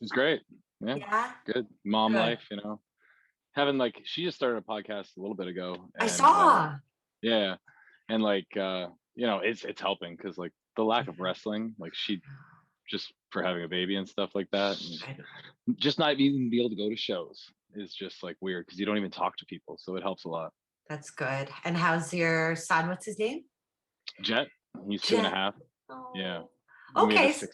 It's great. Yeah, Yeah, good. Mom good. life, having like she just started a podcast a little bit ago, I and saw. yeah, and like it's helping because like the lack of wrestling, like she just for having a baby and stuff like that, and I know. just not even be able to go to shows is just like weird because you don't even talk to people, so it helps a lot. That's good. And how's your son? What's his name? Jet, he's two and a Jet. half. Yeah, Oh. and we have Okay.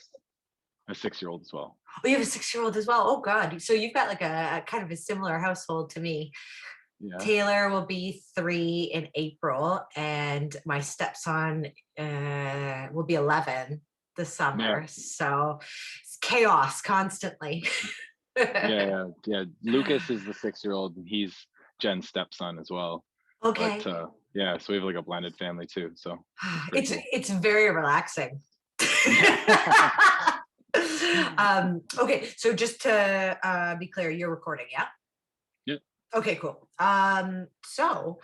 a 6-year-old as well. Oh, you have a 6-year-old as well. Oh God. So you've got like a kind of a similar household to me. Yeah, Taylor will be 3 in April, and my stepson will be 11 this yeah, summer. So it's chaos constantly. yeah. Lucas is the 6-year-old, and he's Jen's stepson as well. But Okay. yeah, so we have like a blended family too, so it's pretty It's cool. it's very relaxing. Okay, so just to be clear, you're recording, yeah? Yeah. Okay, cool. So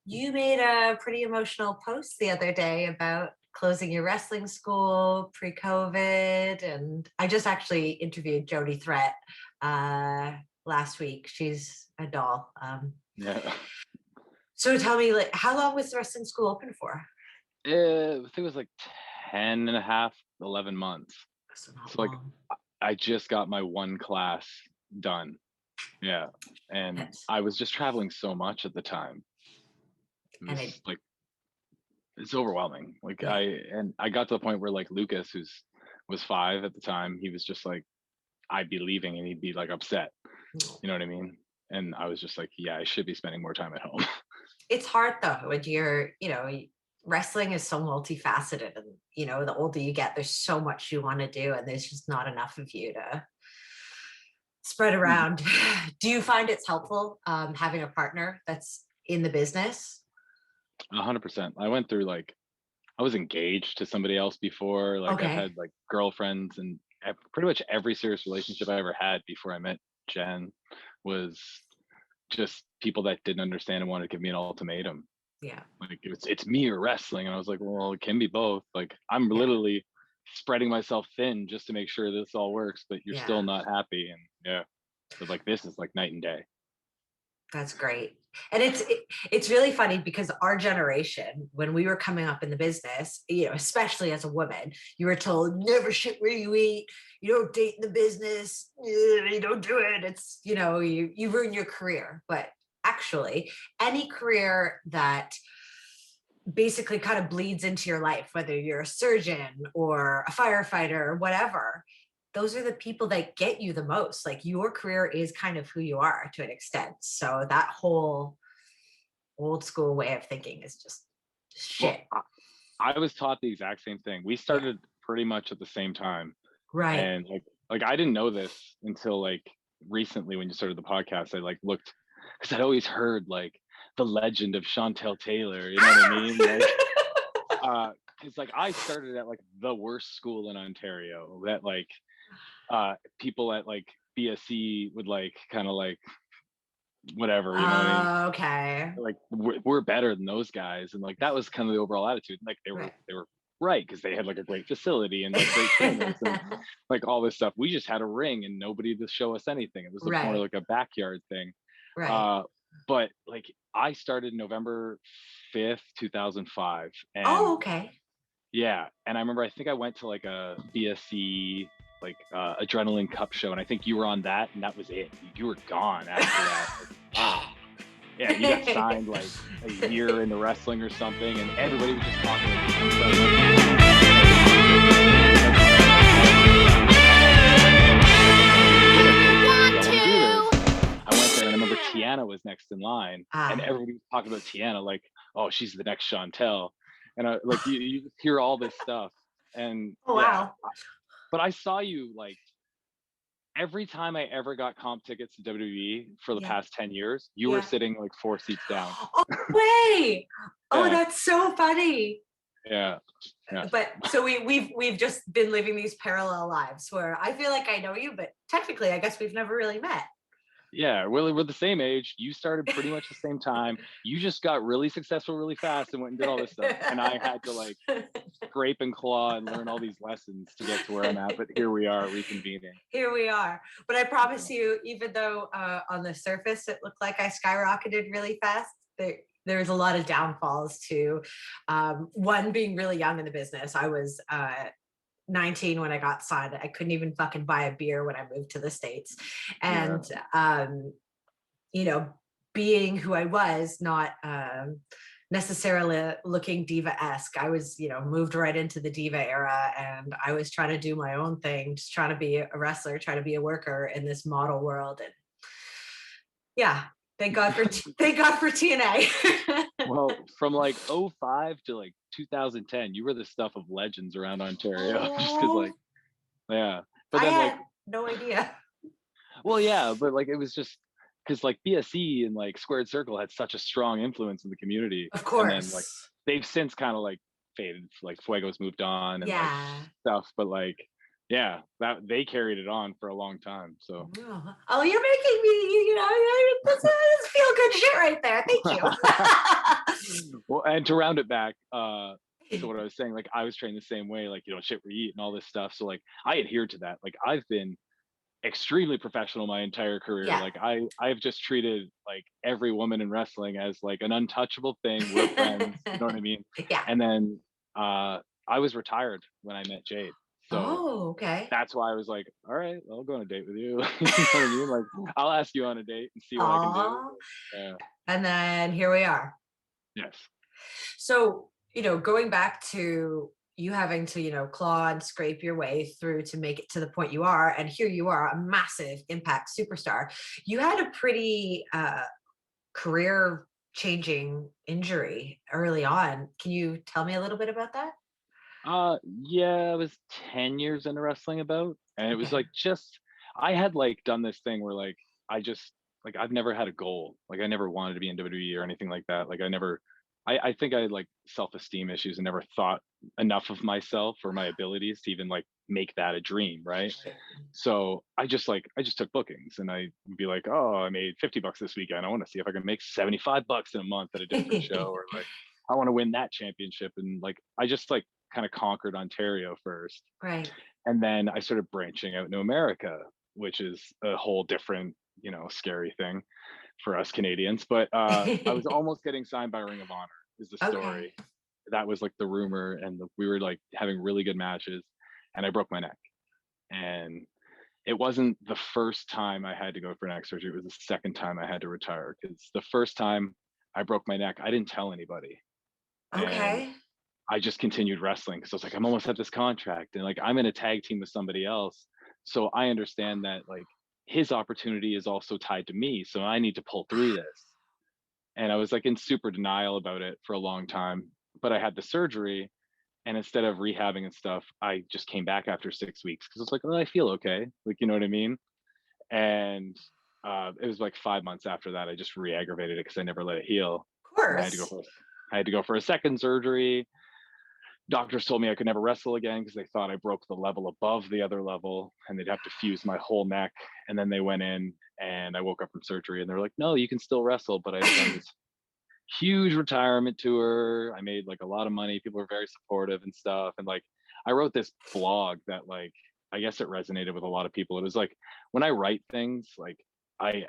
you made a pretty emotional post the other day about closing your wrestling school pre-COVID, and I just actually interviewed Jody Threat last week. She's a doll. Yeah. So tell me, like, how long was the wrestling school open for? I think it was like 10 and a half, 11 months. So not So like long. I just got my one class done. Yeah. And That's, I was just traveling so much at the time. It and was it, like it's overwhelming. Like yeah. I got to the point where like Lucas, was 5 at the time, he was just like I'd be leaving and he'd be like upset. You know what I mean? And I was just like, yeah, I should be spending more time at home. It's hard though when wrestling is so multifaceted, and the older you get, there's so much you want to do, and there's just not enough of you to spread around. Do you find it's helpful having a partner that's in the business? 100%. I went through like I was engaged to somebody else before. Like I've Okay. had like girlfriends, and pretty much every serious relationship I ever had before I met Jen was just people that didn't understand and wanted to give me an ultimatum. Yeah. Like it's me or wrestling, and I was like, well, it can be both. Like I'm Yeah. literally spreading myself thin just to make sure this all works, but you're still Yeah. not happy, and yeah, but like this is like night and day. That's great. And it's really funny because our generation, when we were coming up in the business, especially as a woman, you were told never shit where you eat, you don't date in the business, you don't do it. It's, you ruin your career. But actually, any career that basically kind of bleeds into your life, whether you're a surgeon or a firefighter or whatever, those are the people that get you the most. Like your career is kind of who you are to an extent. So that whole old school way of thinking is just Well, shit. I was taught the exact same thing. We Yeah. started pretty much at the same time, Right. and like I didn't know this until like recently when you started the podcast. I like looked because I'd always heard like the legend of Chantel Taylor. You know what I mean? Like, because like I started at like the worst school in Ontario that like people at like BSc would like kind of like whatever. You know what I mean? Okay. Like we're better than those guys, and like that was kind of the overall attitude. Like Right. they were right because they had like a great facility and like great trainers and like all this stuff. We just had a ring and nobody to show us anything. It was like more Right. like a backyard thing. Right. uh but like I started November 5th, 2005, and Oh, okay. yeah, and I remember I think I went to like a BSc like adrenaline cup show, and I think you were on that, and that was it. You were gone after that. Like, wow. Yeah, you got signed like a year into wrestling or something, and everybody was just talking like, I went there and I remember Tiana was next in line, and Ah. everybody was talking about Tiana like, oh, she's the next Chantel. And I like you just hear all this stuff. And Oh, yeah, wow. but I saw you like every time I ever got comp tickets to WWE for the Yeah. past 10 years, you were Yeah. sitting like 4 seats down. Oh, way. Oh, Yeah, that's so funny. yeah, yeah. But so we've just been living these parallel lives where I feel like I know you, but technically I guess we've never really met. Yeah, we're the same age. You started pretty much the same time. You just got really successful really fast and went and did all this stuff. And I had to like scrape and claw and learn all these lessons to get to where I'm at. But here we are reconvening. Here we are. But I promise you, even though on the surface it looked like I skyrocketed really fast, there's a lot of downfalls to one, being really young in the business. I was 19 when I got signed. I couldn't even fucking buy a beer when I moved to the States. And, being who I was, not necessarily looking diva-esque. I was, moved right into the diva era, and I was trying to do my own thing, just trying to be a wrestler, trying to be a worker in this model world. And yeah, thank God for TNA. Well, from like 05 to like 2010, you were the stuff of legends around Ontario. Just because but then I had no idea. Well, yeah, but like it was just because like BSE and like Squared Circle had such a strong influence in the community. Of course. And then like they've since kind of like faded. Like Fuego's moved on and like stuff, but like that they carried it on for a long time. So oh, you're making me, this feel good shit right there. Thank you. Well, and to round it back, so what I was saying, like I was trained the same way, like shit we eat and all this stuff. So like I adhered to that. Like I've been extremely professional my entire career. Like I've just treated like every woman in wrestling as like an untouchable thing. We're friends, you know what I mean? Yeah. And then I was retired when I met Jade. So okay. That's why I was like, all right, I'll go on a date with you. You know what I mean? Like I'll ask you on a date and see what I can do. Yeah. And then here we are. Yes. So, going back to you having to, claw and scrape your way through to make it to the point you are, and here you are, a massive Impact superstar. You had a pretty career changing injury early on. Can you tell me a little bit about that? Yeah, I was 10 years into wrestling and it was like I had like done this thing where like I've never had a goal. Like I never wanted to be in WWE or anything like that. Like I think I had like self-esteem issues and never thought enough of myself or my abilities to even like make that a dream, right? So I just took bookings and I'd be like, oh, I made $50 this weekend. I want to see if I can make $75 in a month at a different show, or like I want to win that championship. And like I just like kind of conquered Ontario first. Right. And then I started branching out into America, which is a whole different, scary thing for us Canadians. But I was almost getting signed by Ring of Honor is the story. Okay. That was like the rumor, and we were like having really good matches, and I broke my neck. And it wasn't the first time I had to go for neck surgery. It was the second time I had to retire, because the first time I broke my neck, I didn't tell anybody. Okay. And I just continued wrestling because I was like, I'm almost at this contract, and like I'm in a tag team with somebody else. So I understand that like his opportunity is also tied to me. So I need to pull through this. And I was like in super denial about it for a long time. But I had the surgery, and instead of rehabbing and stuff, I just came back after 6 weeks because it's like, oh, I feel okay. Like, you know what I mean? And it was like 5 months after that, I just re-aggravated it because I never let it heal. Of course. I had to go for a second surgery. Doctors told me I could never wrestle again because they thought I broke the level above the other level, and they'd have to fuse my whole neck. And then they went in, and I woke up from surgery, and they're like, no, you can still wrestle. But I've done this huge retirement tour. I made like a lot of money. People were very supportive and stuff. And like, I wrote this blog that like, I guess it resonated with a lot of people. It was like, when I write things, like I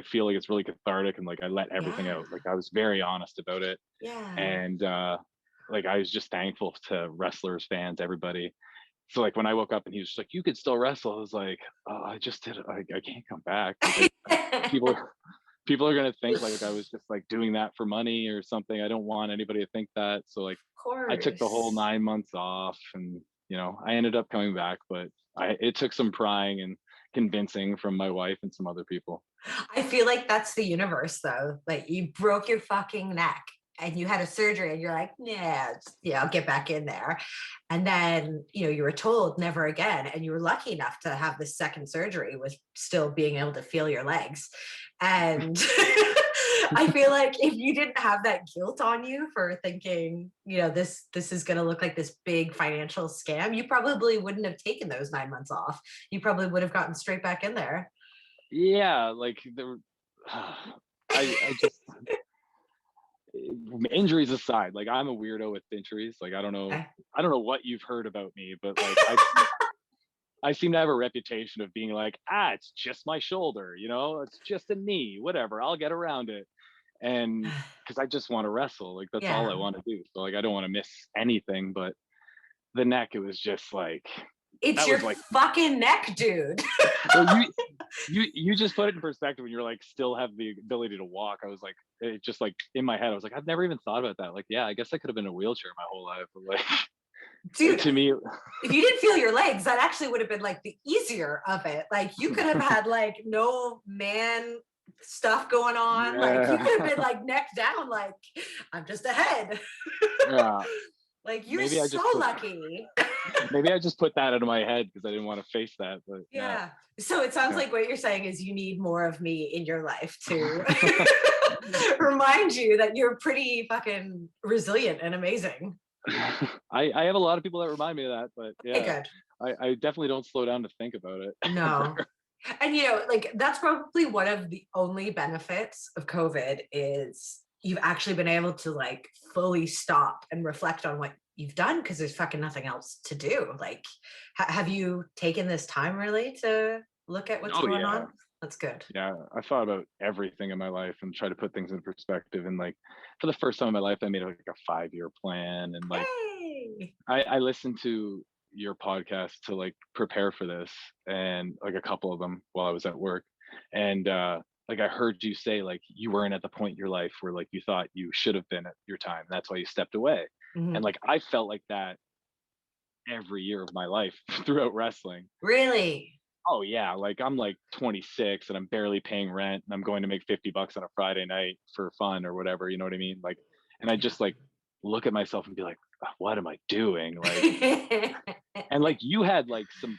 feel like it's really cathartic, and like I let everything out. Like I was very honest about it. Yeah. And like I was just thankful to wrestlers, fans, everybody. So like when I woke up and he was just like, you could still wrestle, I was like, oh, I just did it. I can't come back. Like, people are gonna think like I was just like doing that for money or something. I don't want anybody to think that. So like I took the whole 9 months off, and I ended up coming back, but it took some prying and convincing from my wife and some other people. I feel like that's the universe though. Like you broke your fucking neck and you had a surgery, and you're like, yeah, I'll get back in there. And then, you were told never again. And you were lucky enough to have this second surgery with still being able to feel your legs. And I feel like if you didn't have that guilt on you for thinking, this is going to look like this big financial scam, you probably wouldn't have taken those 9 months off. You probably would have gotten straight back in there. Yeah. Like I just, injuries aside, like I'm a weirdo with injuries. Like Okay. I don't know what you've heard about me, but like I seem to have a reputation of being like, it's just my shoulder, it's just a knee, whatever, I'll get around it. And because I just want to wrestle, like that's all I Yeah. want to do. So like I don't want to miss anything. But the neck, it was just like It's that your was like, fucking neck, dude. well, you just put it in perspective when you're like still have the ability to walk. I was like, it just like in my head, I was like, I've never even thought about that. Like, yeah, I guess I could have been in a wheelchair my whole life. But like Dude, to me, if you didn't feel your legs, that actually would have been like the easier of it. Like you could have had like no man stuff going on. Like you could have yeah, been like neck down, like I'm just ahead. yeah. Like you're Maybe I so just put lucky. maybe I just put that out of my head because I didn't want to face that. But yeah, Yeah. So it sounds yeah. like what you're saying is you need more of me in your life to remind you that you're pretty fucking resilient and amazing. I have a lot of people that remind me of that, but Okay, yeah, good. I definitely don't slow down to think about it. No. And like that's probably one of the only benefits of COVID is you've actually been able to like fully stop and reflect on what you've done because there's fucking nothing else to do. Like, have you taken this time really to look at what's Oh going yeah, on? That's good. yeah. I thought about everything in my life and try to put things in perspective. And like for the first time in my life, I made like a 5-year plan. And like Hey. I listened to your podcast to like prepare for this, and like a couple of them while I was at work. And like I heard you say like you weren't at the point in your life where like you thought you should have been at your time. That's why you stepped away. And Mhm. like I felt like that every year of my life throughout wrestling. Really? Oh yeah, like I'm like 26 and I'm barely paying rent and I'm going to make $50 on a Friday night for fun or whatever, you know what I mean? Like, and I Yeah. just like look at myself and be like, what am I doing? Like, and like you had like some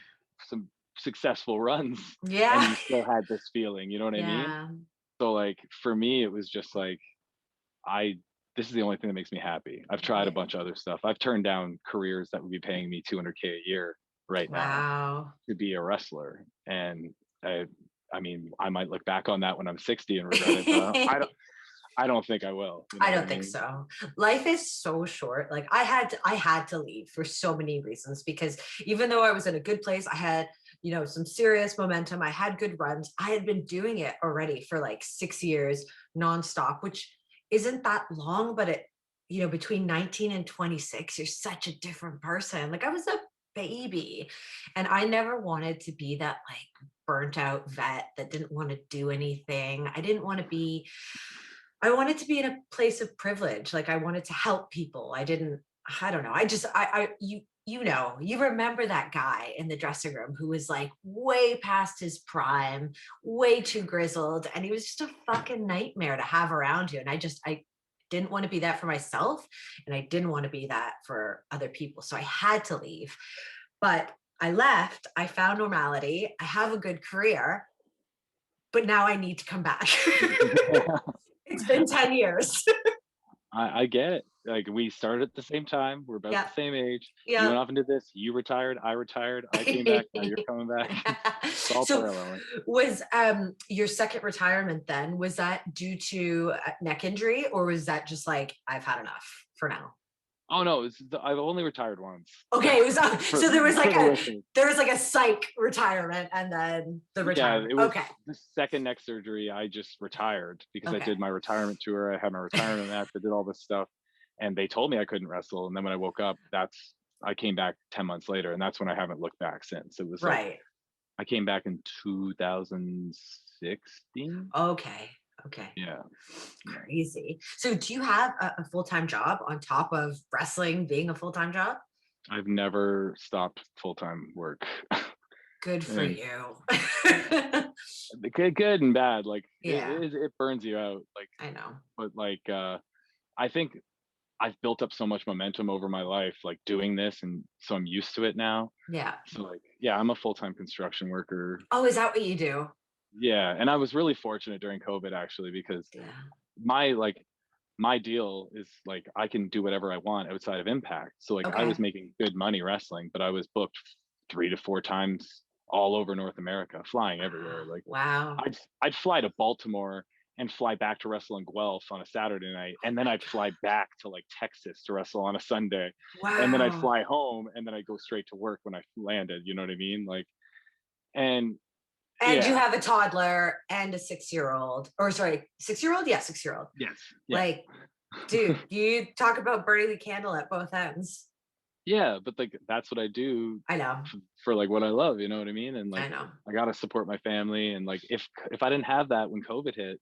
successful runs and Yeah. you still had this feeling, you know what I mean? Yeah. So like for me, it was just like I this is the only thing that makes me happy. I've tried a Yeah. bunch of other stuff. I've turned down careers that would be paying me 200K a year right now Wow. to be a wrestler. And I I mean, I might look back on that when I'm 60 and regret it, but I don't think I will. You know I what I don't think mean? so. Life is so short. Like I had to leave for so many reasons because even though I was in a good place, I had, some serious momentum. I had good runs. I had been doing it already for like 6 years nonstop, which isn't that long, but between 19 and 26, you're such a different person. Like I was a baby and I never wanted to be that like burnt out vet that didn't want to do anything. I wanted to be in a place of privilege. Like I wanted to help people. I don't know. You remember that guy in the dressing room who was like way past his prime, way too grizzled. And he was just a fucking nightmare to have around you. And I didn't want to be that for myself. And I didn't want to be that for other people. So I had to leave. But I left, I found normality. I have a good career, but now I need to come back. It's been 10 years. I get it. Like we started at the same time. We're about Yeah. the same age. You Yeah. went off and did this. You retired. I retired. I came back. Now you're coming back. It's all So paralleling. was your second retirement then, was that due to a neck injury or was that just like, I've had enough for now? Oh no, I've only retired once. Okay, it was for so there was like for the a listeners. psych retirement and then the Yeah, retirement. it was Okay. the second neck surgery. I just retired because I Okay. did my retirement tour. I had my retirement match. I did all this stuff, and they told me I couldn't wrestle. And then when I woke up, I came back 10 months later, and that's when I haven't looked back since. It was like Right. I came back in 2016. Okay. Okay. Yeah. Crazy. So do you have a full-time job on top of wrestling being a full-time job? I've never stopped full-time work. Good for And you. good and bad. Like Yeah, it burns you out. Like, I know. but like I think I've built up so much momentum over my life, like doing this, and so I'm used to it now. Yeah. So like, yeah, I'm a full-time construction worker. Oh, is that what you do? Yeah, and I was really fortunate during COVID actually because Yeah. my like my deal is like I can do whatever I want outside of Impact. So like I Okay. was making good money wrestling, but I was booked 3 to 4 times all over North America, flying everywhere. Like Wow. I'd fly to Baltimore and fly back to wrestle in Guelph on a Saturday night. And then I'd fly back to like Texas to wrestle on a Sunday. And then I'd Wow. fly home and then I'd go straight to work when I landed. You know what I mean? Like, and And you yeah. have a toddler and a 6-year-old, or sorry, 6-year-old? Yeah, 6-year-old. Yes. Yeah. Like, dude, you talk about burning the candle at both ends. Yeah. But like, that's what I do I know. for like what I love. You know what I mean? And like, I know. I got to support my family. And like, if I didn't have that when COVID hit,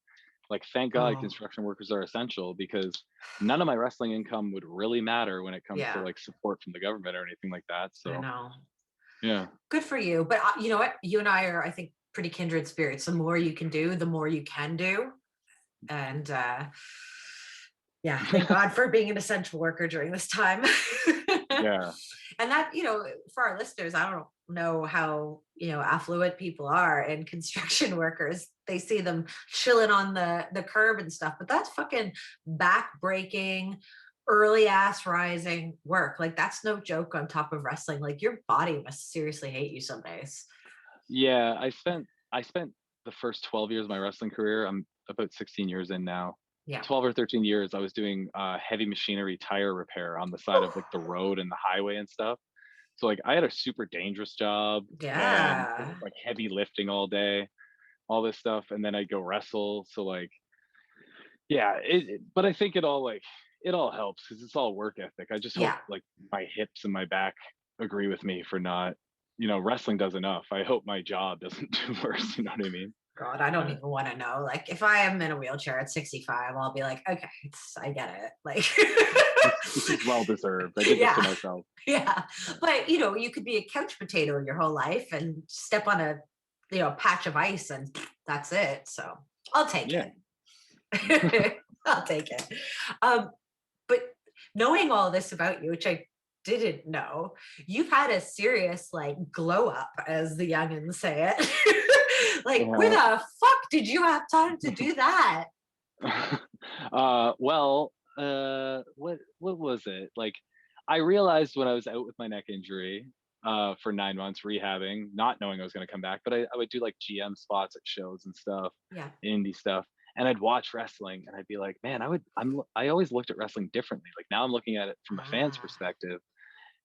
like, thank God Oh, construction workers are essential, because none of my wrestling income would really matter when it comes to yeah, like support from the government or anything like that. I So know. yeah. Good for you. But you know what? You and I are, I think, pretty kindred spirits. The more you can do, the more you can do. And yeah, thank God for being an essential worker during this time. Yeah. And that, for our listeners, I don't know how, affluent people are and construction workers. They see them chilling on the curb and stuff, but that's fucking back breaking, early ass rising work. Like that's no joke on top of wrestling. Like your body must seriously hate you some days. Yeah. I spent the first 12 years of my wrestling career. I'm about 16 years in now. Yeah. 12 or 13 years I was doing heavy machinery tire repair on the side of like the road and the highway and stuff. So like I had a super dangerous job, and it was Yeah. like heavy lifting all day, all this stuff, and then I'd go wrestle. So like, yeah, but I think it all helps because it's all work ethic. I just hope Yeah. like my hips and my back agree with me for not, wrestling does enough. I hope my job doesn't do worse. You know what I mean? God, I don't Yeah. even want to know. Like, if I am in a wheelchair at 65, I'll be like, okay, I get it. Like, This is well deserved. I did this to yeah, myself. yeah. But you could be a couch potato your whole life and step on a patch of ice and that's it. So I'll take Yeah. it. I'll take it. But knowing all this about you, which I didn't know, you've had a serious like glow up, as the youngins say it. Like, where Yeah. the fuck did you have time to do that? What was it? Like, I realized when I was out with my neck injury for 9 months rehabbing, not knowing I was going to come back, but I would do like GM spots at shows and stuff, Yeah. indie stuff, and I'd watch wrestling and I'd be like, man, I always looked at wrestling differently. Like now I'm looking at it from a fan's Ah, perspective,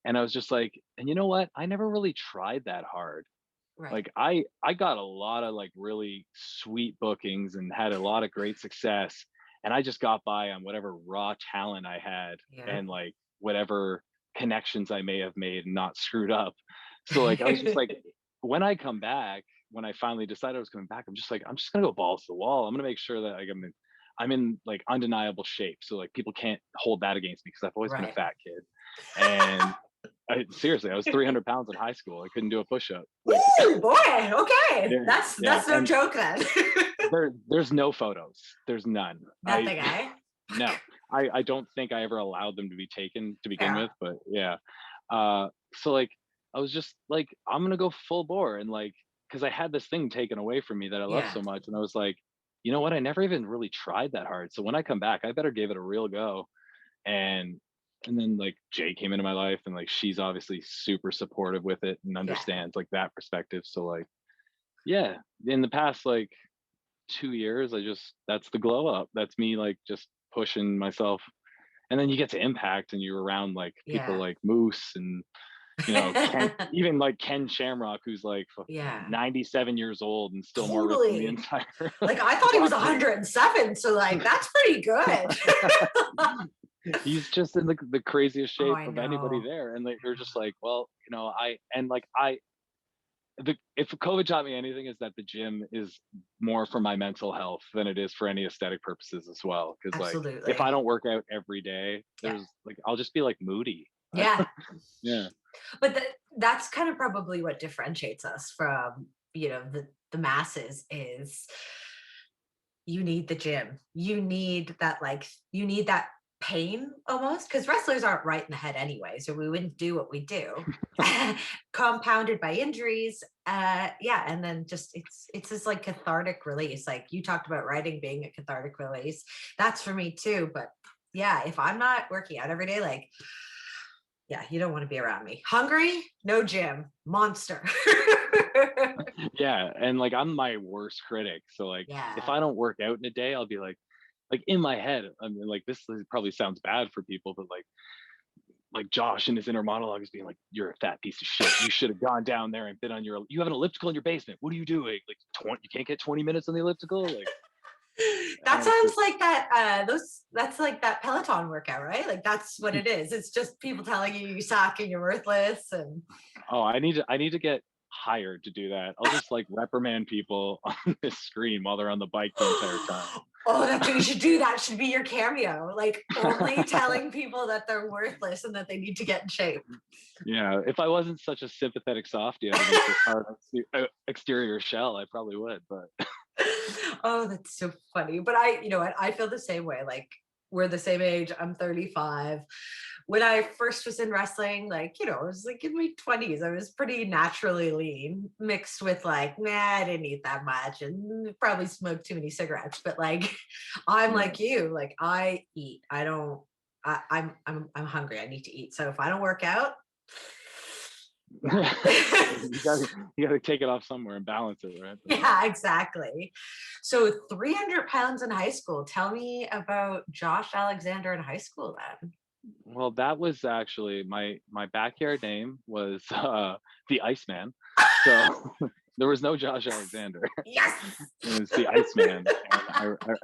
and I was just like, and you know what? I never really tried that hard. right. Like I got a lot of like really sweet bookings and had a lot of great success, and I just got by on whatever raw talent I had Yeah. and like whatever connections I may have made and not screwed up. So like I was just like, when I come back, when I finally decided I was coming back, I'm just gonna go balls to the wall. I'm gonna make sure that like I'm in like undeniable shape, so like people can't hold that against me because I've always been a Right. fat kid. And seriously, I was 300 pounds in high school. I couldn't do a push-up. Like, Woo, boy. Okay. yeah, That's yeah. that's no And joke then. there's no photos. There's none. Nothing, eh? No. I don't think I ever allowed them to be taken to begin Yeah. with, but yeah. So like I was just like, I'm gonna go full bore, and like, because I had this thing taken away from me that I love Yeah. so much, and I was like, you know what? I never even really tried that hard. So when I come back, I better give it a real go. And then like Jay came into my life, and like she's obviously super supportive with it and Yeah. understands like that perspective. So like, yeah, in the past like 2 years, that's the glow up. That's me like just pushing myself. And then you get to Impact and you're around like people Yeah. like Moose and Ken, even like Ken Shamrock, who's like Yeah. 97 years old and still more ripped than the Totally. entire Like I thought he was roster. 107, so like that's pretty good. He's just in the craziest Oh, shape I of anybody know. there. And like they're just like, well, if COVID taught me anything, is that the gym is more for my mental health than it is for any aesthetic purposes as well. Because like if I Absolutely. don't work out every day, Yeah. there's like I'll just be like moody. Yeah. Yeah. But that's kind of probably what differentiates us from, the masses is you need the gym. You need that pain almost because wrestlers aren't right in the head anyway, so we wouldn't do what we do. Compounded by injuries. Yeah, and then just it's this like cathartic release. Like you talked about writing being a cathartic release. That's for me too. But yeah, if I'm not working out every day, like Yeah, you don't want to be around me. Hungry, no gym, monster. Yeah, and like I'm my worst critic. So like if Yeah. I don't work out in a day, I'll be like in my head, I mean, like probably sounds bad for people, but like Josh in his inner monologue is being like, "You're a fat piece of shit. You should have gone down there and been on your. You have an elliptical in your basement. What are you doing? Like, you can't get 20 minutes on the elliptical. Like, That and it's sounds just, like that that's like that Peloton workout, right? Like that's what it is. It's just people telling you you suck and you're worthless and oh, I need to get hired to do that. I'll just like reprimand people on this screen while they're on the bike the entire time. oh, that's what you should do. That should be your cameo. Like only telling people that they're worthless and that they need to get in shape. Yeah, if I wasn't such a sympathetic softie underneath this hard exterior shell, I probably would. But Oh, that's so funny. But I, you know what, I feel the same way. Like we're the same age. I'm 35. When I first was in wrestling, like, you know, I was like in my 20s. I was pretty naturally lean, mixed with like, nah, I didn't eat that much and probably smoked too many cigarettes. But like I'm yeah. like you, like I eat. I don't I'm hungry. I need to eat. So if I don't work out, you gotta take it off somewhere and balance it, right? yeah, exactly. So 300 pounds in high school. Tell me about Josh Alexander in high school then. Well, that was actually my backyard name was the Iceman. So there was no Josh Alexander. Yes. It was the Iceman, and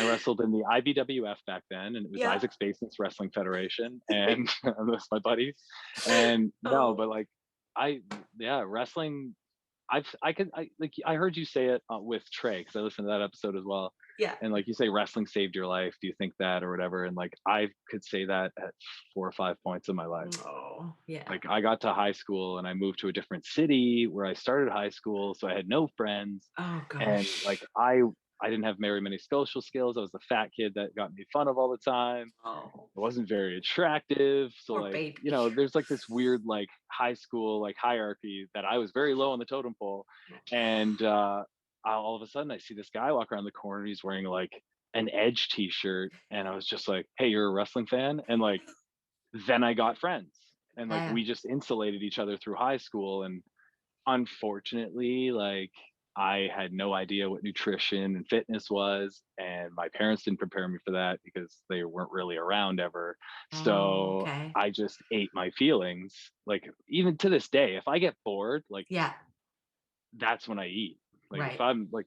I wrestled in the IBWF back then, and it was Yeah. Isaac Space's Wrestling Federation, and that's my buddies. And no, Oh, but like I, yeah, wrestling. I heard you say it with Trey because I listened to that episode as well. yeah. And like you say, wrestling saved your life. Do you think that or whatever? And like I could say that at 4 or 5 points in my life. Oh, yeah. Like I got to high school and I moved to a different city where I started high school, so I had no friends, Oh and gosh. like I didn't have very many social skills. I was the fat kid that got made fun of all the time. Oh, I wasn't very attractive. So poor like, baby. there's like this weird like high school like hierarchy that I was very low on the totem pole. And all of a sudden I see this guy walk around the corner. He's wearing like an Edge t-shirt. And I was just like, hey, you're a wrestling fan? And like then I got friends. And like Yeah. we just insulated each other through high school. And unfortunately, like I had no idea what nutrition and fitness was, and my parents didn't prepare me for that because they weren't really around ever. Oh, So okay. I just ate my feelings. Like even to this day, if I get bored, like Yeah. that's when I eat. Like if Right. I'm like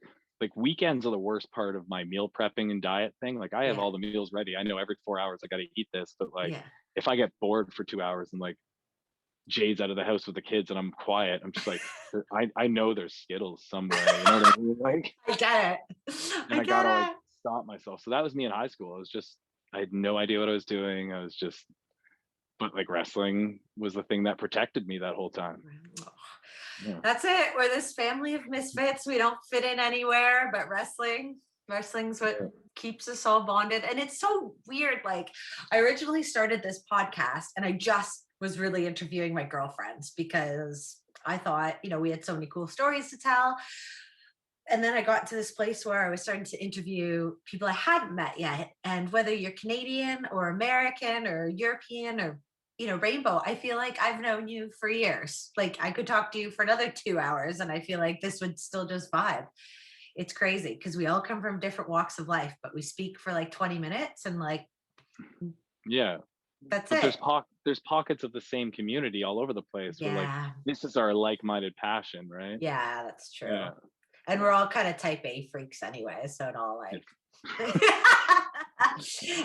weekends are the worst part of my meal prepping and diet thing. Like I have Yeah. all the meals ready. I know every 4 hours I got to eat this, but like Yeah. if I get bored for 2 hours and like Jay's out of the house with the kids and I'm quiet, I'm just like, I know there's Skittles somewhere, you know what I mean? Like, I get it. and I I get gotta like it. stop myself. So that was me in high school. I had no idea what I was doing. But like wrestling was the thing that protected me that whole time. Yeah. That's it. We're this family of misfits. We don't fit in anywhere, but wrestling's what Yeah. keeps us all bonded. And it's so weird. Like I originally started this podcast and I just was really interviewing my girlfriends because I thought, you know, we had so many cool stories to tell. And then I got to this place where I was starting to interview people I hadn't met yet. And whether you're Canadian or American or European or, you know, rainbow, I feel like I've known you for years. Like I could talk to you for another 2 hours and I feel like this would still just vibe. It's crazy because we all come from different walks of life, but we speak for like 20 minutes and like, Yeah. that's But it. there's pockets of the same community all over the place where like Yeah. this is our like-minded passion, right? Yeah, that's true. Yeah. And we're all kind of type A freaks anyway. So it all like.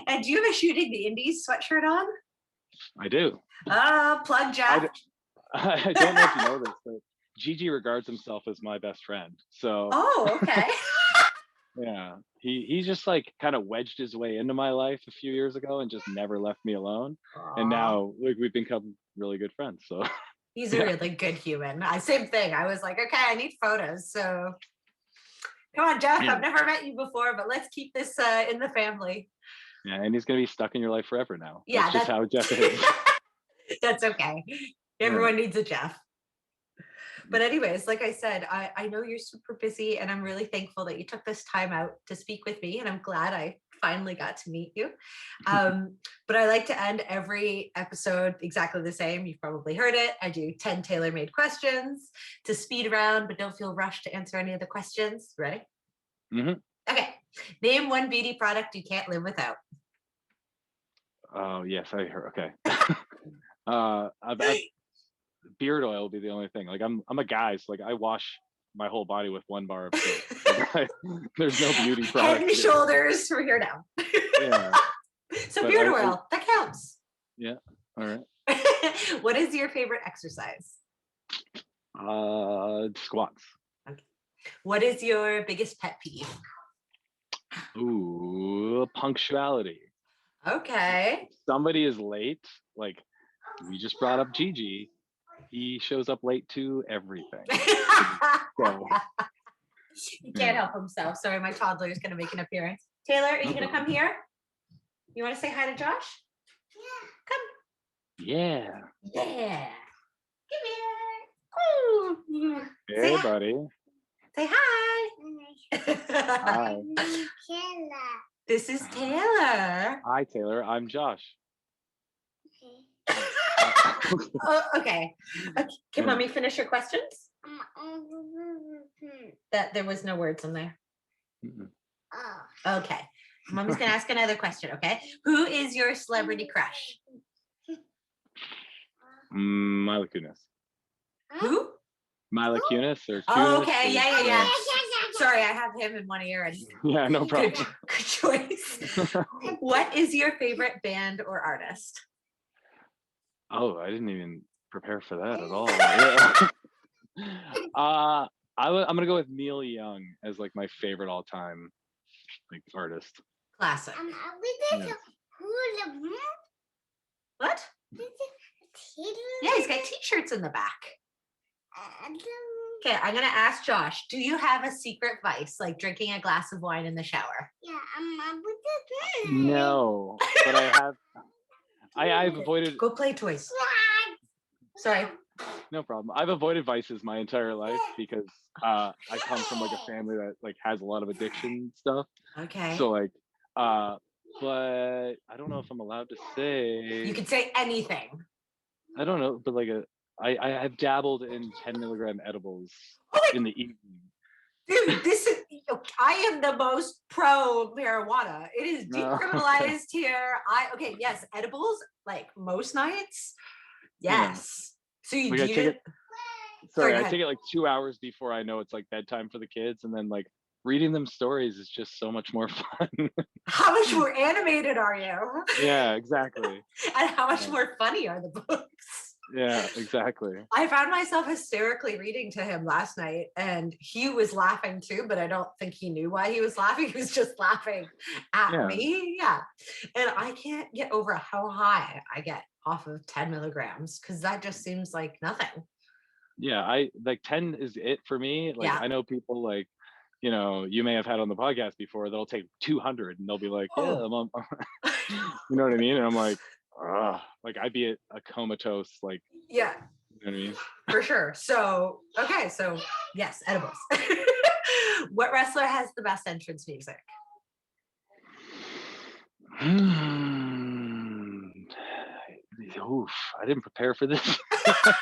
And do you have a Shooting the Indies sweatshirt on? I do. Plug Jeff. I don't know if you know this, but Gigi regards himself as my best friend. So Oh, okay. yeah, he just like kind of wedged his way into my life a few years ago and just never left me alone. And Aw, now like we've become really good friends. So he's a yeah, really good human. Same thing. I was like, okay, I need photos. So come on, Jeff. yeah, I've never met you before, but let's keep this in the family. yeah. And he's gonna be stuck in your life forever now. Yeah, That's just how Jeff is. that's okay. Yeah. Everyone needs a Jeff. But anyways, like I said, I know you're super busy and I'm really thankful that you took this time out to speak with me. And I'm glad I finally got to meet you. But I like to end every episode exactly the same. You've probably heard it. I do 10 tailor-made questions to speed around, but don't feel rushed to answer any of the questions. Ready? Mm-hmm. Okay. Name one beauty product you can't live without. Oh yes, I heard. Okay. Beard oil will be the only thing. Like I'm a guy, so like I wash my whole body with 1 bar of soap. Like, there's no beauty product. Head and shoulders from here down. Yeah. So But beard oil, that counts. Yeah. All right. What is your favorite exercise? Squats. Okay. What is your biggest pet peeve? Ooh, punctuality. Okay. If somebody is late, like we just brought up Gigi. He shows up late to everything. So, He can't help himself. Sorry, my toddler is going to make an appearance. Taylor, are you going to come here? You want to say hi to Josh? yeah. Yeah. Come here. Ooh. Hey, Say hi. buddy. Say hi. Hi. This is Taylor. Hi, Taylor. I'm Josh. Oh, okay. Can mommy finish your questions? That there was no words in there. Okay. Mommy's gonna ask another question. Okay. Who is your celebrity crush? Mila Kunis. Who? Mila Kunis or Kunis? Oh, okay. Yeah. Sorry, I have him in one ear. And Yeah, no problem. Good choice. What is your favorite band or artist? Oh, I didn't even prepare for that at all. Yeah. I'm gonna go with Neil Young as like my favorite all-time like artist. Classic. Yeah. What? Yeah, he's got t-shirts in the back. Okay, I'm gonna ask Josh, do you have a secret vice, like drinking a glass of wine in the shower? No, but I have. I've avoided. Go play toys. Sorry. No problem. I've avoided vices my entire life because I come from like a family that like has a lot of addiction stuff. Okay. So like, but I don't know if I'm allowed to say. You can say anything. I don't know, but like I have dabbled in 10 milligram edibles in the evening. Dude, I am the most pro marijuana. It is decriminalized here. Yes, edibles, like most nights. Yes. So you like do I take it. Sorry, I ahead. take it like 2 hours before I know it's like bedtime for the kids, and then like reading them stories is just so much more fun. How much more animated are you? Yeah, exactly. And how much more funny are the books? Yeah, exactly. I found myself hysterically reading to him last night, and he was laughing too, but I don't think he knew why he was laughing. He was just laughing at me. Yeah. And I can't get over how high I get off of 10 milligrams because that just seems like nothing. Yeah, I like 10 is it for me. Like I know people like, you know, you may have had on the podcast before, they'll take 200 and they'll be like, yeah, I'm on. You know what I mean? And I'm like, like I'd be a comatose, like, yeah, you know what I mean? For sure. So, okay. So yes, edibles. What wrestler has the best entrance music? Oof, I didn't prepare for this. That's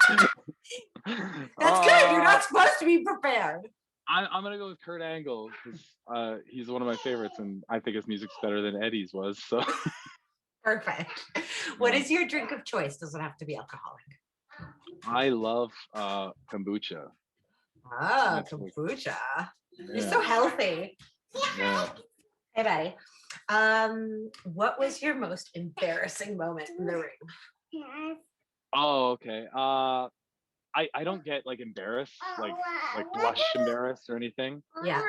good. You're not supposed to be prepared. I'm gonna go with Kurt Angle because he's one of my favorites, and I think his music's better than Eddie's was. So perfect. What is your drink of choice? Doesn't have to be alcoholic. I love kombucha. Oh, kombucha. You're so healthy. Yeah. Hey, buddy. What was your most embarrassing moment in the ring? Oh, okay. I don't get like embarrassed, like blush embarrassed or anything. Yeah.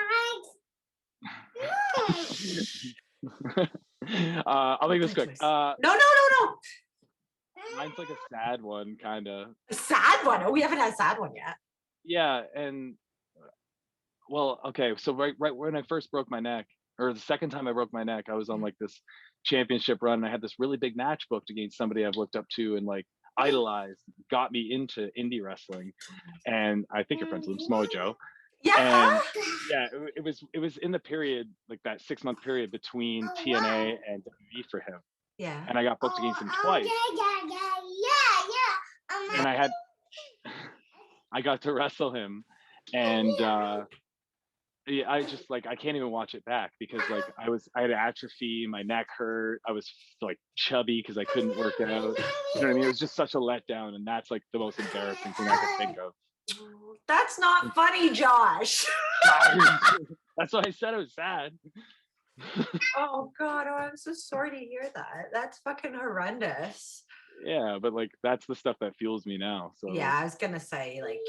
I'll make this quick. No. Mine's like a sad one, kind of. A sad one? Oh, we haven't had a sad one yet. Yeah, and well, okay. So right when I first broke my neck, or the second time I broke my neck, I was on like this championship run, and I had this really big match booked against somebody I've looked up to and like idolized, got me into indie wrestling. And I think you're friends with him, Samoa Joe. Yeah. And yeah, it was in the period, like that 6 month period between TNA and WWE for him. Yeah. And I got booked against him twice. And I got to wrestle him, and yeah, I just like I can't even watch it back because like I had atrophy, my neck hurt, I was like chubby because I couldn't work out. You know what I mean? It was just such a letdown, and that's like the most embarrassing thing I could think of. That's not funny, Josh. That's why I said it was sad. Oh God, oh, I'm so sorry to hear that. That's fucking horrendous. Yeah, but like that's the stuff that fuels me now. So Yeah, I was gonna say, like,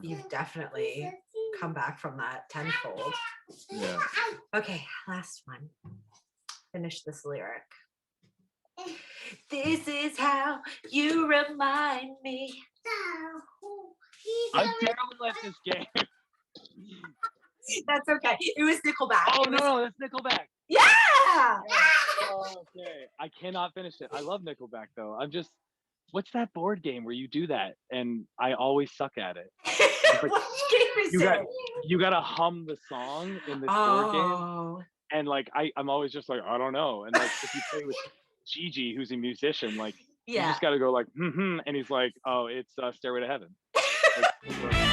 you've definitely come back from that tenfold. yeah. Okay, last one. Finish this lyric. This is how you remind me. I'm terrible at this game. That's okay. It was Nickelback. Oh It was, no, that's Nickelback. yeah. Oh, okay. I cannot finish it. I love Nickelback though. I'm just, what's that board game where you do that and I always suck at it? Like, What game is it? You gotta hum the song in this board game, and like I'm always just like I don't know. And like if you play with Gigi, who's a musician, like you Yeah. just gotta go like and he's like, oh, it's Stairway to Heaven. Like,